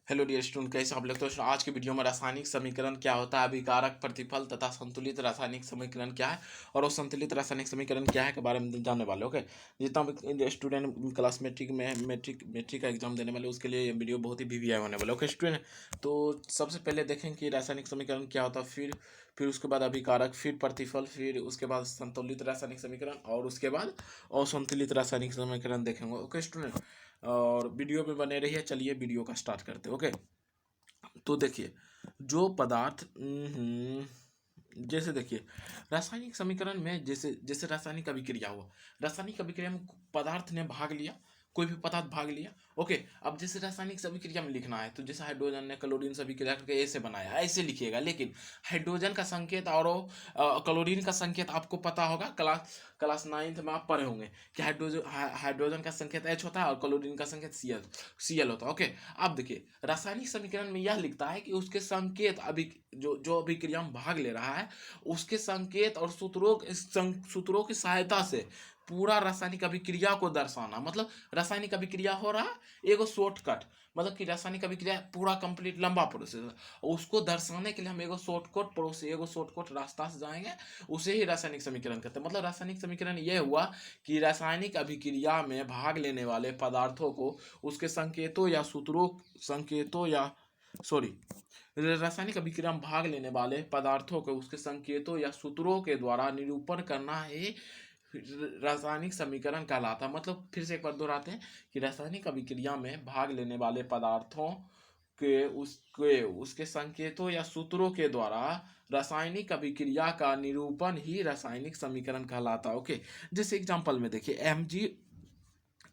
Hello dear student, कैसे आप लोग। तो आज के वीडियो में रासायनिक समीकरण क्या होता है, अभिकारक प्रतिफल तथा संतुलित रासायनिक समीकरण क्या है और वो संतुलित रासायनिक समीकरण क्या है के बारे में जानने वाले। ओके, जितना भी स्टूडेंट क्लास मैट्रिक का एग्जाम देने वाले उसके लिए ये वीडियो बहुत ही वीवीआई होने वाला। ओके स्टूडेंट, तो सबसे पहले देखें कि रासायनिक समीकरण क्या होता है, फिर उसके बाद अभिकारक, फिर प्रतिफल, फिर उसके बाद संतुलित रासायनिक समीकरण और उसके बाद असंतुलित रासायनिक समीकरण देखेंगे। ओके स्टूडेंट, और वीडियो में बने रहिए। चलिए वीडियो का स्टार्ट करते हैं। ओके, तो देखिए जो पदार्थ जैसे देखिए रासायनिक समीकरण में जैसे जैसे रासायनिक अभिक्रिया हुआ, रासायनिक अभिक्रिया में पदार्थ ने भाग लिया, कोई भी पदार्थ भाग लिया। ओके, अब जैसे रासायनिक अभिक्रिया में लिखना है तो जैसे हाइड्रोजन ने क्लोरीन से अभिक्रिया करके ऐसे बनाया, ऐसे लिखिएगा। लेकिन हाइड्रोजन का संकेत और क्लोरीन का संकेत आपको पता होगा, क्लास क्लास 9th में आप पढ़े होंगे कि हाइड्रोजन का संकेत एच होता है और क्लोरीन का संकेत सीएल होता है। ओके, अब देखिए रासायनिक समीकरण में यह लिखता है कि उसके संकेत अभी जो अभिक्रिया में भाग ले रहा है उसके संकेत और सूत्रों की सहायता से पूरा रासायनिक अभिक्रिया को दर्शाना। मतलब रासायनिक अभिक्रिया हो रहा है एगो शॉर्टकट, मतलब कि रासायनिक अभिक्रिया पूरा कंप्लीट लंबा प्रोसेस है, उसको दर्शाने के लिए हम एगो शॉर्टकट रास्ता से जाएंगे, उसे ही रासायनिक समीकरण कहते हैं। मतलब रासायनिक समीकरण यह हुआ कि रासायनिक अभिक्रिया में भाग लेने वाले पदार्थों को उसके संकेतों या सॉरी रासायनिक अभिक्रिया में भाग लेने वाले पदार्थों को उसके संकेतों या सूत्रों के द्वारा निरूपण करना ही रासायनिक समीकरण कहलाता है। मतलब फिर से एक बार दोहराते हैं कि रासायनिक अभिक्रिया में भाग लेने वाले पदार्थों के उसके संकेतों या सूत्रों के द्वारा रासायनिक अभिक्रिया का निरूपण ही रासायनिक समीकरण कहलाता है। ओके, जैसे एग्जांपल में देखिए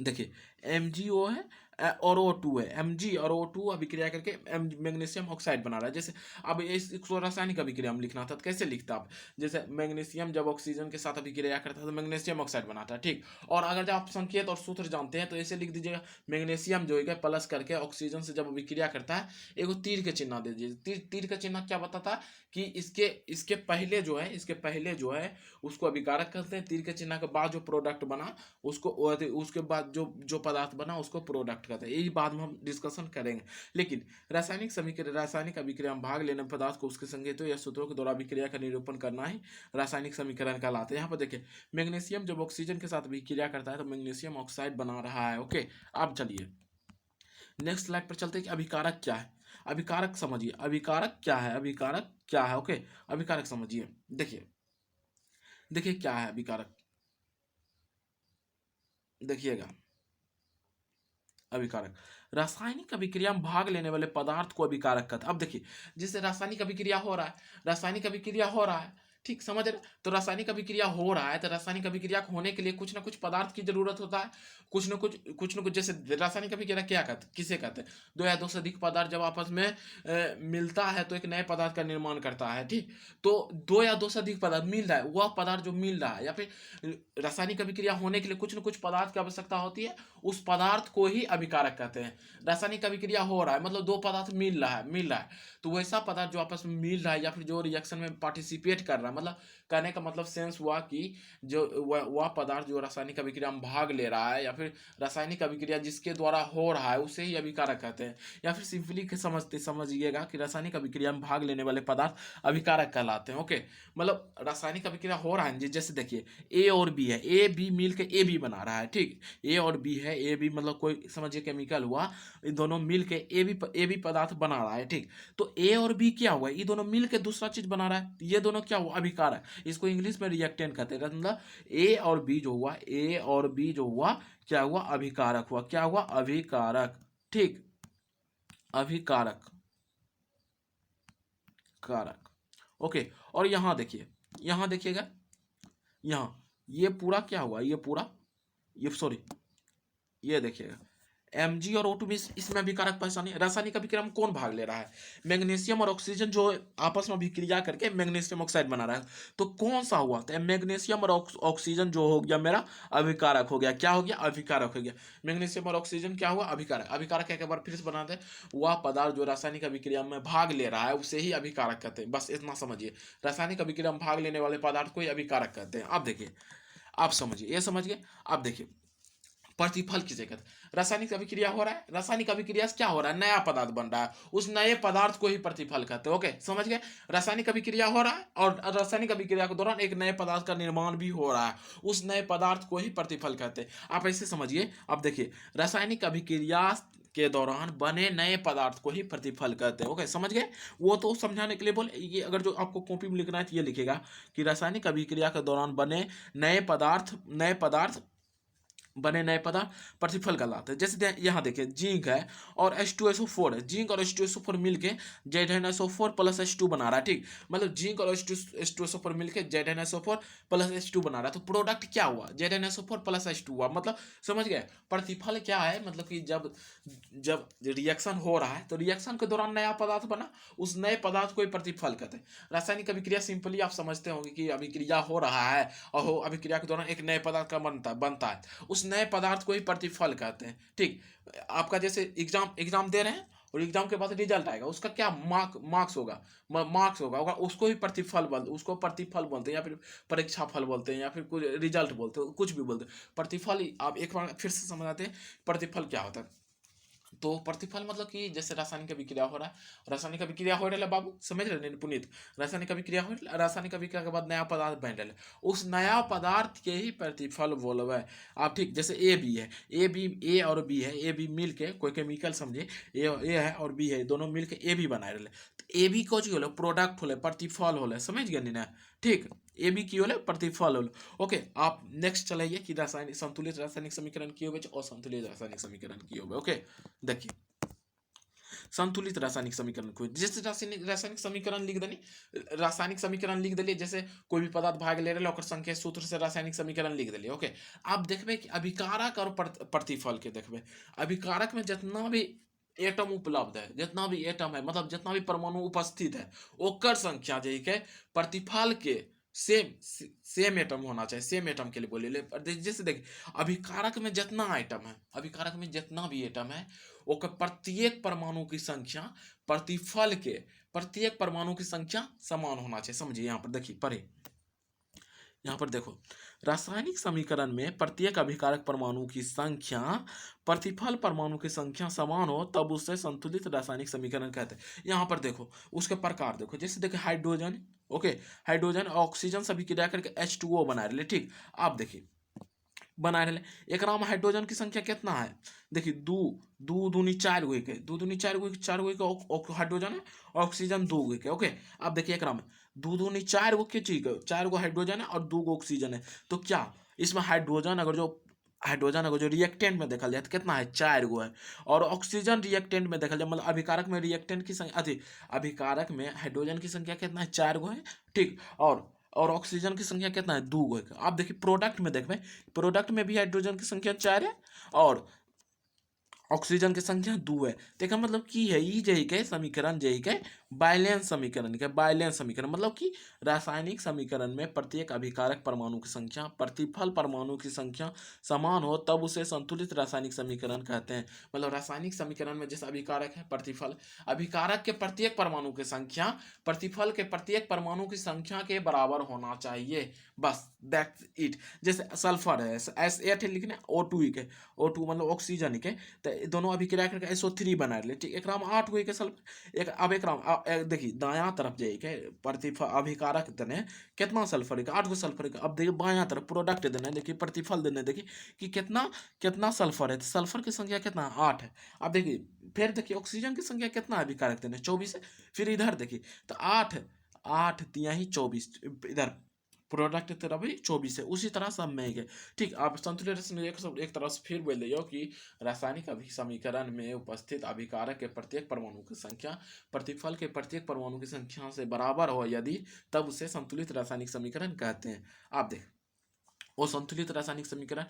देखिए MgO है और O2 है। Mg और O2 अभिक्रिया करके मैग्नीशियम ऑक्साइड बना रहा है। जैसे अब इसको रासायनिक अभिक्रिया में लिखना था तो कैसे लिखता आप, जैसे मैग्नीशियम जब ऑक्सीजन के साथ अभिक्रिया करता है तो मैग्नीशियम ऑक्साइड बनाता है, ठीक। और अगर जब आप संकेत और सूत्र जानते हैं तो ऐसे लिख दीजिएगा, मैग्नीशियम जो है प्लस करके ऑक्सीजन से जब अभिक्रिया करता है एगो तीर के चिन्ह दे दीजिए। तीर का चिन्ह क्या बताता कि इसके पहले जो है उसको अभिकारक कहते हैं, तीर के चिन्ह के बाद जो प्रोडक्ट बना उसको, उसके बाद जो पदार्थ बना उसको प्रोडक्ट कहते हैं। यही बाद में हम डिस्कशन करेंगे। लेकिन रासायनिक अभिक्रिया में भाग लेने पदार्थ को उसके संकेतों या सूत्रों के द्वारा अभिक्रिया का निरूपण करना ही रासायनिक समीकरण कहलाते हैं। यहाँ पर देखिए मैग्नीशियम जब ऑक्सीजन के साथ अभिक्रिया करता है तो मैग्नीशियम ऑक्साइड बना रहा है। ओके, अब चलिए नेक्स्ट स्लाइड पर चलते हैं कि अभिकारक क्या है। अभिकारक समझिए, अभिकारक क्या है, अभिकारक क्या है। ओके, अभिकारक समझिए। देखिए देखिए क्या है अभिकारक, देखिएगा अभिकारक रासायनिक अभिक्रिया में भाग लेने वाले पदार्थ को अभिकारक कहते हैं। अब देखिए जैसे रासायनिक अभिक्रिया हो रहा है, रासायनिक अभिक्रिया हो रहा है, ठीक समझ रहे। तो रासायनिक अभिक्रिया हो रहा है तो रासायनिक अभिक्रिया होने के लिए कुछ ना कुछ पदार्थ की जरूरत होता है, कुछ ना कुछ जैसे रासायनिक अभिक्रिया क्या कहते किसे कहते हैं, दो या दो से अधिक पदार्थ जब आपस में मिलता है तो एक नए पदार्थ का निर्माण करता है, ठीक। तो दो या दो से अधिक पदार्थ मिल रहा है, वह पदार्थ जो मिल रहा है या फिर रासायनिक अभिक्रिया होने के लिए कुछ ना कुछ पदार्थ की आवश्यकता होती है, उस पदार्थ को ही अभिकारक कहते हैं। रासायनिक अभिक्रिया हो रहा है मतलब दो पदार्थ मिल रहा है तो वैसा पदार्थ जो आपस में मिल रहा है या फिर जो रिएक्शन में पार्टिसिपेट कर रहा है, मतलब कहने का मतलब सेंस हुआ कि जो वह पदार्थ जो रासायनिक अभिक्रिया में भाग ले रहा है या फिर रासायनिक अभिक्रिया जिसके द्वारा हो रहा है उसे ही अभिकारक कहते हैं। या फिर सिंपली समझिएगा कि रासायनिक अभिक्रिया में भाग लेने वाले पदार्थ अभिकारक कहलाते हैं। ओके, मतलब रासायनिक अभिक्रिया हो रहा है जैसे देखिए ए और बी है, ए बी मिल के ए बी बना रहा है, ठीक। ए और बी है, ए बी मतलब कोई समझिए केमिकल हुआ, इन दोनों मिल के ए बी पदार्थ बना रहा है, ठीक। तो ए और बी क्या हुआ, ये दोनों मिल के दूसरा चीज बना रहा है, ये दोनों क्या हुआ अभिकारक, इसको इंग्लिश में रिएक्टेंट कहते हैं। मतलब ए और बी जो हुआ क्या हुआ अभिकारक हुआ, क्या हुआ अभिकारक, ठीक। अभिकारक कारक। ओके, और यहां देखिएगा, यहां ये पूरा क्या हुआ, ये सॉरी ये देखिएगा Mg और O2 में इसमें अभिकारक पैसा नहीं। रासायनिक अभिक्रिया में कौन भाग ले रहा है, मैग्नीशियम और ऑक्सीजन जो आपस में अभिक्रिया करके मैग्नीशियम ऑक्साइड बना रहा है। तो कौन सा हुआ, तो मैग्नीशियम और ऑक्सीजन जो हो गया मेरा अभिकारक हो गया, क्या हो गया अभिकारक हो गया। मैग्नीशियम और ऑक्सीजन क्या हुआ अभिकारक। अभिकारक एक बार फिर से बना दे, वह पदार्थ जो रासायनिक अभिक्रिया में भाग ले रहा है उसे ही अभिकारक कहते हैं। बस इतना समझिए, रासायनिक अभिक्रिया में भाग लेने वाले पदार्थ को ही अभिकारक कहते हैं। अब देखिए, आप समझिए, ये समझ गए। अब देखिए प्रतिफल किसे कहते हैं? रासायनिक अभिक्रिया हो रहा है, रासायनिक अभिक्रिया से क्या हो रहा है, नया पदार्थ बन रहा है, उस नए पदार्थ को ही प्रतिफल कहते हैं। ओके, समझ गए? रासायनिक अभिक्रिया हो रहा है और रासायनिक अभिक्रिया के दौरान एक नए पदार्थ का निर्माण भी हो रहा है, उस नए पदार्थ को ही प्रतिफल कहते हैं। आप ऐसे समझिए। अब देखिए, रासायनिक अभिक्रिया के दौरान बने नए पदार्थ को ही प्रतिफल कहते हैं। ओके, समझ गए? वो तो समझाने के लिए बोले, ये अगर जो आपको कॉपी में लिखना है तो ये लिखेगा कि रासायनिक अभिक्रिया के दौरान बने नए पदार्थ बने नए पदार्थ प्रतिफल कहलाते हैं। जैसे यहाँ देखिए, जिंक है और H2SO4 है, जिंक और H2SO4 मिलके ZnSO4 प्लस H2 बना रहा है। ठीक, मतलब जिंक और H2SO4 मिलके ZnSO4 प्लस H2 बना रहा है, तो प्रोडक्ट क्या हुआ, ZnSO4 प्लस H2 हुआ। मतलब समझ गए? प्रतिफल क्या है, मतलब कि जब जब रिएक्शन हो रहा है तो रिएक्शन के दौरान नया पदार्थ बना, उस नए पदार्थ को ही प्रतिफल कहते हैं। रासायनिक अभिक्रिया सिंपली आप समझते होंगे कि अभिक्रिया हो रहा है और अभिक्रिया के दौरान एक नए पदार्थ का बनता है, उस नए पदार्थ को ही प्रतिफल कहते हैं। ठीक, आपका जैसे एग्जाम दे रहे हैं और एग्जाम के बाद रिजल्ट आएगा, उसका क्या मार्क्स होगा, होगा उसको ही उसको प्रतिफल बोलते हैं, या फिर परीक्षा फल बोलते हैं, या फिर कुछ रिजल्ट बोलते हैं, कुछ भी बोलते हैं। प्रतिफल आप एक बार फिर से समझाते हैं प्रतिफल क्या होता है। तो प्रतिफल मतलब कि जैसे रासायनिक अभिक्रिया हो रहा है, रासायनिक अभिक्रिया हो रहा है बाबू, समझ रहे हैं पुनीत? रासायनिक अभिक्रिया हो रहा है, रासायनिक अभिक्रिया के बाद नया पदार्थ बन रहा है, उस नया पदार्थ के ही प्रतिफल बोलबे आप। ठीक, जैसे ए बी है, ए और बी है, ए बी मिल के कोई केमिकल समझे, ए है और बी है, दोनों मिल के ए बी बना रहे, तो ए बी को जो प्रोडक्ट होले, प्रतिफल होले, समझ गए ना? ठीक, ए बी की होले प्रतिफल होले। ओके, आप नेक्स्ट चलाइए कि रासायनिक संतुलित रासायनिक समीकरण की होवे और असंतुलित रासायनिक समीकरण की होवे। ओके, देखिए, संतुलित रासायनिक समीकरण को जैसे रासायनिक समीकरण लिख देनी, रासायनिक समीकरण लिख दिलिए, जैसे कोई भी पदार्थ भाग ले रहे संख्या सूत्र से रासायनिक समीकरण लिख दिलिए। ओके, आप देखबे कि अभिकारक और प्रतिफल के देखबे, अभिकारक में जितना भी एटम उपलब्ध है, जितना भी एटम है, मतलब जितना भी परमाणु उपस्थित है, ओकर संख्या जे के प्रतिफल के सेम एटम होना चाहिए, सेम एटम के लिए बोले। जैसे देखिए, अभिकारक में जितना आइटम है, अभिकारक में जितना भी एटम है, ओकर प्रत्येक परमाणु की संख्या प्रतिफल के प्रत्येक परमाणु की संख्या समान होना चाहिए। समझिए, यहाँ पर देखिए, पढ़े, यहाँ पर देखो, रासायनिक समीकरण में प्रत्येक अभिकारक परमाणु की संख्या प्रतिफल परमाणु की संख्या समान हो तब उसे संतुलित रासायनिक समीकरण कहते हैं। यहाँ पर देखो, उसके प्रकार देखो, जैसे देखिए हाइड्रोजन, ओके, हाइड्रोजन ऑक्सीजन सभी क्रिया करके H2O बना रहे। ठीक, आप देखिए बना रहे, एक में हाइड्रोजन की संख्या कितना है, देखिए दो, दो दूनी चार गो के, दो दूनी चार गो के हाइड्रोजन है, ऑक्सीजन दो गो के। ओके, अब देखिए एक में दो दूनी चार गो के चीज, चार गो हाइड्रोजन है और दो गो ऑक्सीजन है, तो क्या इसमें हाइड्रोजन अगर जो रिएक्टेंट में देखा जाए तो कितना है, चार गो है, और ऑक्सीजन रिएक्टेंट में देखा जाए, मतलब अभिकारक में रिएक्टेंट की संख्या अभिकारक में हाइड्रोजन की संख्या कितना है, चार गो है। ठीक, और ऑक्सीजन की संख्या कितना है, दो गो है। आप देखिए प्रोडक्ट में देखबे, प्रोडक्ट में भी हाइड्रोजन की संख्या चार है और ऑक्सीजन की संख्या दो है। तो मतलब की है, ई जे के समीकरण जे के बैलेंस समीकरण के, बैलेंस समीकरण मतलब कि रासायनिक समीकरण में प्रत्येक अभिकारक परमाणु की संख्या प्रतिफल परमाणु की संख्या समान हो तब उसे संतुलित रासायनिक समीकरण कहते हैं। मतलब रासायनिक समीकरण में जैसे अभिकारक है, प्रतिफल, अभिकारक के प्रत्येक परमाणु की संख्या प्रतिफल के प्रत्येक परमाणु की संख्या के बराबर होना चाहिए, बस दैट्स इट। जैसे सल्फर है, S8 लिखने, O2 के, O2 मतलब ऑक्सीजन के, तो दोनों अभिक्रिया करके SO3 बना ले। ठीक, एक 8 हुई के सल्फर, एक अब एक देखिए दायां तरफ जाइए के प्रतिफल अभिकारक देने कितना सल्फर है, 8 गो सल्फर है। अब देखिए बायां तरफ प्रोडक्ट देने, देखिए प्रतिफल देने, देखिए कि कितना कितना सल्फर है, तो सल्फर की संख्या कितना, 8 है। अब देखिए फिर देखिए ऑक्सीजन की संख्या कितना है अभिकारक देने, 24 है। फिर इधर देखिए तो 8 8 तिया ही 24, इधर प्रोडक्ट तेरा भी 24 है, उसी तरह सब में है। ठीक, आप संतुलित एक तरह से फिर बोल दियो कि रासायनिक समीकरण में उपस्थित अभिकारक के प्रत्येक परमाणु की संख्या प्रतिफल के प्रत्येक परमाणु की संख्या से बराबर हो यदि, तब उसे संतुलित रासायनिक समीकरण कहते हैं। आप देख, वो संतुलित रासायनिक समीकरण,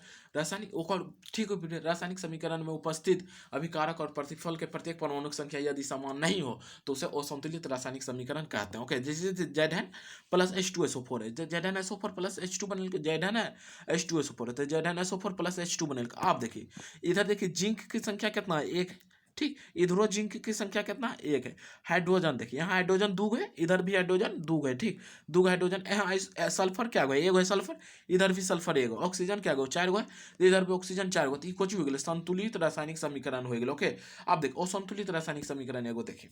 ठीक है, रासायनिक समीकरण में उपस्थित अभिकारक और प्रतिफल के प्रत्येक परमाणु की संख्या यदि समान नहीं हो तो उसे असंतुलित रासायनिक समीकरण कहते हैं। ओके, जैसे Zn प्लस H2SO4 है, Zn SO4 प्लस H2 बनेल, Zn है H2SO4 है तो Zn SO4 प्लस H2 बनेल। आप देखिए इधर देखिए जिंक की संख्या कितना है, एक ठीक, इधरो जिंक की संख्या कितना है? 1 है। हाइड्रोजन देखिए, यहाँ हाइड्रोजन 2 है, इधर भी हाइड्रोजन 2 है। ठीक, 2 हाइड्रोजन, यहाँ सल्फर क्या है? 1 है सल्फर, इधर भी सल्फर 1 है। ऑक्सीजन क्या है? 4 है, इधर भी ऑक्सीजन 4 है। तो ई कुछ हो गेल संतुलित रासायनिक समीकरण हो गेल। ओके, अब देखो असंतुलित रासायनिक समीकरण एगो देखिए,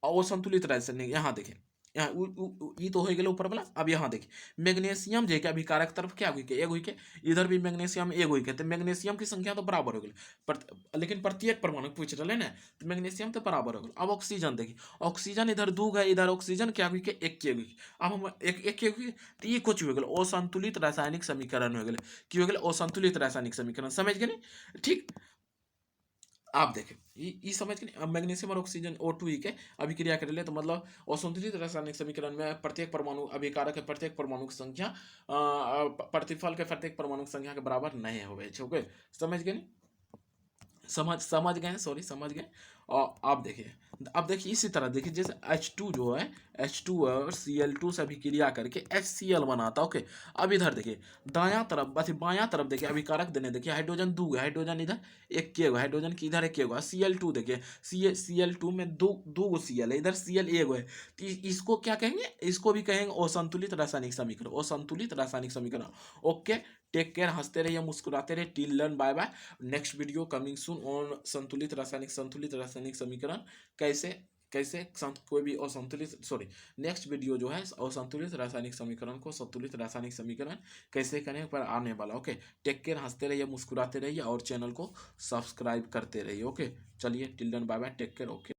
असंतुलित रासायनिक, यहाँ देखिए, यहाँ ई तो हो गेल ऊपर वाला। अब यहाँ देखिए, मैग्नीशियम जे के अभिकारक तरफ क्या हुई के? 1 हुई के, इधर भी मैग्नीशियम 1 हुई के, तो मैग्नीशियम की संख्या तो बराबर हो गई। लेकिन प्रत्येक परमाणु पूछ रहे ना, तो मैग्नीशियम तो बराबर हो गया। अब ऑक्सीजन देखिए, ऑक्सीजन इधर 2 है, इधर ऑक्सीजन क्या हुई के? 1 के हुई। अब हम एक हुई, तो ये कुछ हो गया असंतुलित रासायनिक समीकरण हो गया। की हो गया? असंतुलित रासायनिक समीकरण। समझ गए? ठीक, आप देखें, ये समझ के नहीं, अब मैग्नीशियम और ऑक्सीजन O2 ही के अभिक्रिया कर ले, तो मतलब असंतुलित रासायनिक समीकरण में प्रत्येक परमाणु अभिकारक के प्रत्येक परमाणु की संख्या प्रतिफल के प्रत्येक परमाणु की संख्या के बराबर नहीं होवे। ओके, समझ गए नहीं? समझ गए, सॉरी, समझ गए। और आप देखिए, अब देखिए इसी तरह देखिए, जैसे H2 जो है, H2 और Cl2 से अभिक्रिया करके HCl बनाता है। ओके, अब इधर देखिए, दायां तरफ बायां तरफ देखिए, अभिकारक देने देखिए, हाइड्रोजन 2 है, हाइड्रोजन इधर 1 के होगा, हाइड्रोजन की इधर 1 के होगा। Cl2 देखिए, Cl2 में दो गो Cl है, इधर Cl 1 है, तो इसको क्या कहेंगे? इसको भी कहेंगे असंतुलित रासायनिक समीकरण, असंतुलित रासायनिक समीकरण। ओके, टेक केयर, हंसते रहिए, मुस्कुराते रहिए, till learn, bye bye. Next video coming soon on संतुलित रासायनिक समीकरण, कैसे कैसे कोई भी असंतुलित, सॉरी, नेक्स्ट वीडियो जो है असंतुलित रासायनिक समीकरण को संतुलित रासायनिक समीकरण कैसे करने पर आने वाला। ओके, टेक केयर, हंसते रहिए, मुस्कुराते रहिए और चैनल को सब्सक्राइब करते रहिए। ओके, चलिए, till then, bye bye, take care. Okay.